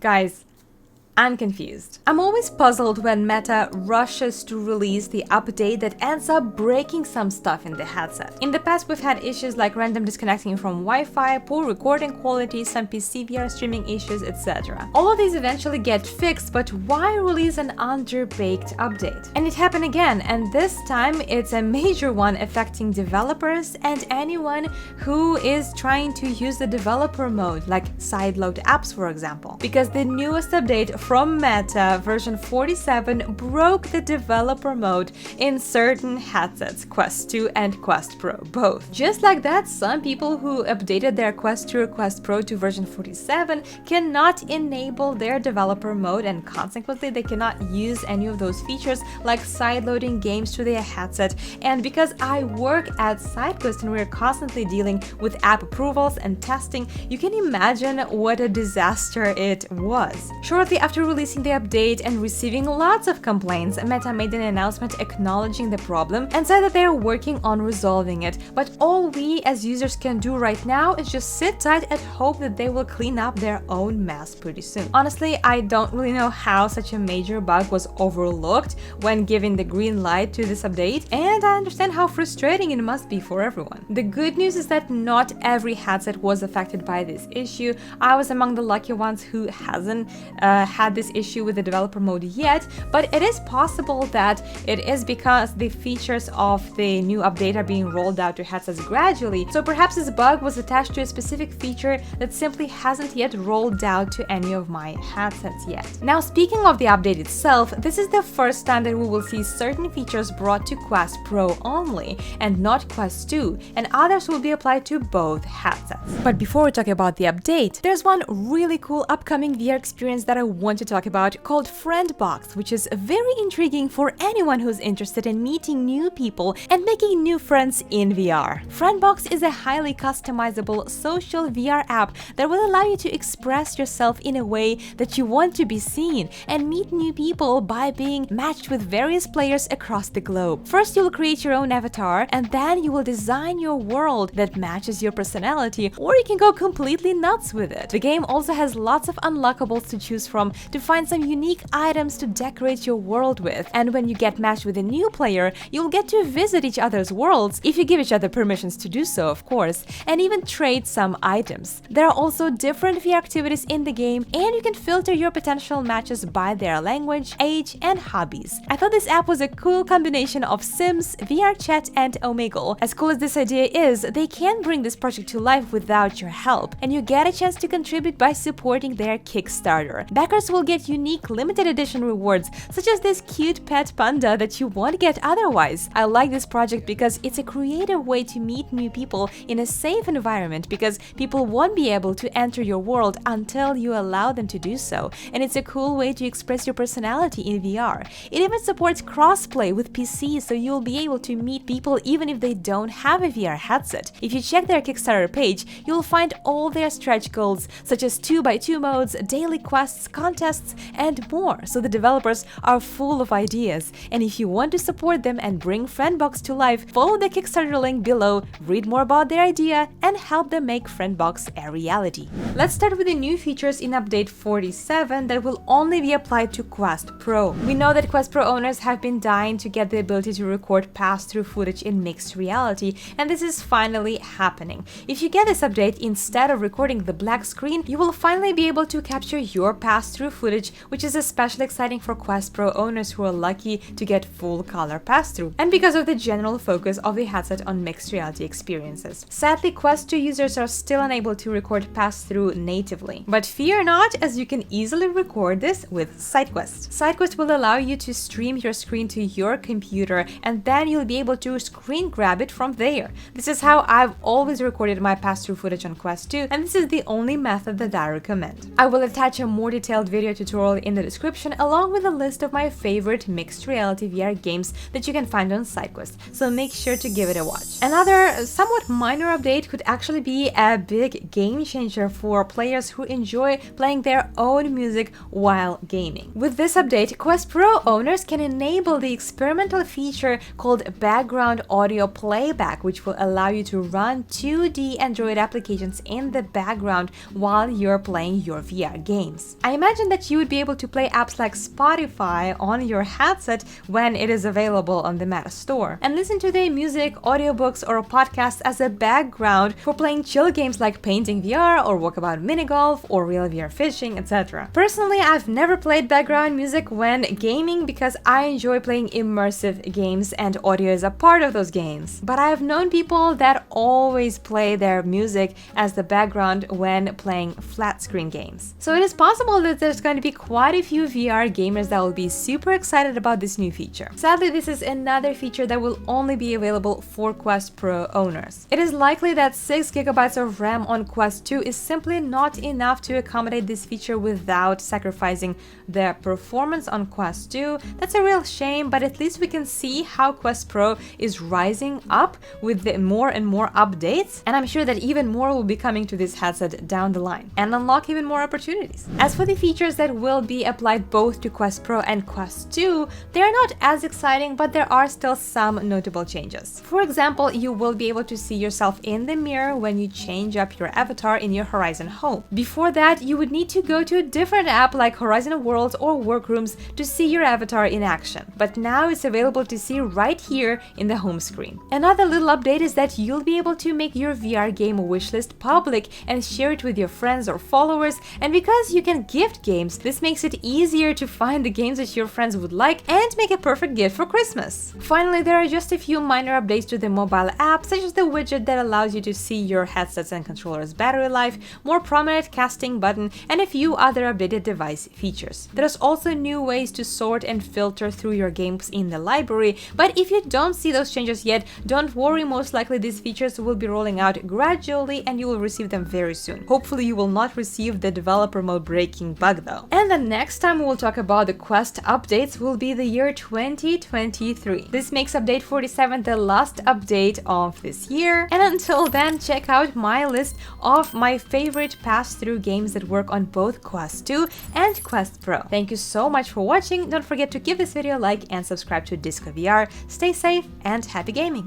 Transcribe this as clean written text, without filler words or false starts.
Guys, I'm confused. I'm always puzzled when Meta rushes to release the update that ends up breaking some stuff in the headset. In the past, we've had issues like random disconnecting from Wi-Fi, poor recording quality, some PC VR streaming issues, etc. All of these eventually get fixed, but why release an underbaked update? And it happened again, and this time it's a major one affecting developers and anyone who is trying to use the developer mode, like sideload apps, for example. Because the newest update from Meta, version 47, broke the developer mode in certain headsets, Quest 2 and Quest Pro, both. Just like that, some people who updated their Quest 2 or Quest Pro to version 47 cannot enable their developer mode, and consequently they cannot use any of those features like sideloading games to their headset. And because I work at SideQuest and we're constantly dealing with app approvals and testing, you can imagine what a disaster it was. Shortly after releasing the update and receiving lots of complaints, Meta made an announcement acknowledging the problem and said that they are working on resolving it. But all we as users can do right now is just sit tight and hope that they will clean up their own mess pretty soon. Honestly, I don't really know how such a major bug was overlooked when giving the green light to this update, and I understand how frustrating it must be for everyone. The good news is that not every headset was affected by this issue. I was among the lucky ones who hasn't had this issue with the developer mode yet, but it is possible that it is because the features of the new update are being rolled out to headsets gradually, so perhaps this bug was attached to a specific feature that simply hasn't yet rolled out to any of my headsets yet. Now, speaking of the update itself, this is the first time that we will see certain features brought to Quest Pro only and not Quest 2, and others will be applied to both headsets. But before we talk about the update, there's one really cool upcoming VR experience that I want to talk about called Friendbox, which is very intriguing for anyone who's interested in meeting new people and making new friends in VR. Friendbox is a highly customizable social VR app that will allow you to express yourself in a way that you want to be seen and meet new people by being matched with various players across the globe. First, you will create your own avatar, and then you will design your world that matches your personality, or you can go completely nuts with it. The game also has lots of unlockables to choose from to find some unique items to decorate your world with, and when you get matched with a new player, you'll get to visit each other's worlds, if you give each other permissions to do so, of course, and even trade some items. There are also different VR activities in the game, and you can filter your potential matches by their language, age, and hobbies. I thought this app was a cool combination of Sims, VR chat, and Omegle. As cool as this idea is, they can't bring this project to life without your help, and you get a chance to contribute by supporting their Kickstarter. Backers will get unique limited edition rewards, such as this cute pet panda that you won't get otherwise. I like this project because it's a creative way to meet new people in a safe environment, because people won't be able to enter your world until you allow them to do so, and it's a cool way to express your personality in VR. It even supports crossplay with PC, so you'll be able to meet people even if they don't have a VR headset. If you check their Kickstarter page, you'll find all their stretch goals, such as 2x2 modes, daily quests, contests, and more, so the developers are full of ideas. And if you want to support them and bring Friendbox to life, follow the Kickstarter link below, read more about their idea, and help them make Friendbox a reality. Let's start with the new features in update 47 that will only be applied to Quest Pro. We know that Quest Pro owners have been dying to get the ability to record pass-through footage in mixed reality, and this is finally happening. If you get this update, instead of recording the black screen, you will finally be able to capture your pass-through footage, which is especially exciting for Quest Pro owners who are lucky to get full color pass-through, and because of the general focus of the headset on mixed reality experiences. Sadly, Quest 2 users are still unable to record pass-through natively. But fear not, as you can easily record this with SideQuest. SideQuest will allow you to stream your screen to your computer, and then you'll be able to screen grab it from there. This is how I've always recorded my pass-through footage on Quest 2, and this is the only method that I recommend. I will attach a more detailed video video tutorial in the description along with a list of my favorite mixed reality VR games that you can find on SideQuest, so make sure to give it a watch. Another somewhat minor update could actually be a big game changer for players who enjoy playing their own music while gaming. With this update, Quest Pro owners can enable the experimental feature called background audio playback, which will allow you to run 2D Android applications in the background while you're playing your VR games. I imagine that you would be able to play apps like Spotify on your headset when it is available on the Meta Store, and listen to the music, audiobooks, or podcasts as a background for playing chill games like Painting VR or Walkabout Mini Golf or Real VR Fishing, etc. Personally, I've never played background music when gaming because I enjoy playing immersive games and audio is a part of those games. But I have known people that always play their music as the background when playing flat screen games. So it is possible that there's going to be quite a few VR gamers that will be super excited about this new feature. Sadly, this is another feature that will only be available for Quest Pro owners. It is likely that 6 GB of RAM on Quest 2 is simply not enough to accommodate this feature without sacrificing the performance on Quest 2. That's a real shame, but at least we can see how Quest Pro is rising up with the more and more updates, and I'm sure that even more will be coming to this headset down the line and unlock even more opportunities. As for the features that will be applied both to Quest Pro and Quest 2, they are not as exciting, but there are still some notable changes. For example, you will be able to see yourself in the mirror when you change up your avatar in your Horizon home. Before that, you would need to go to a different app like Horizon Worlds or Workrooms to see your avatar in action, but now it's available to see right here in the home screen. Another little update is that you'll be able to make your VR game wishlist public and share it with your friends or followers, and because you can gift games, this makes it easier to find the games that your friends would like and make a perfect gift for Christmas. Finally, there are just a few minor updates to the mobile app, such as the widget that allows you to see your headsets and controllers battery life, more prominent casting button, and a few other updated device features. There's also new ways to sort and filter through your games in the library, but if you don't see those changes yet, don't worry, most likely these features will be rolling out gradually and you will receive them very soon. Hopefully you will not receive the developer mode breaking bug though. And the next time we will talk about the Quest updates will be the year 2023. This makes update 47 the last update of this year, and until then, check out my list of my favorite pass-through games that work on both Quest 2 and Quest Pro. Thank you so much for watching. Don't forget to give this video a like and subscribe to Disco VR. Stay safe and happy gaming!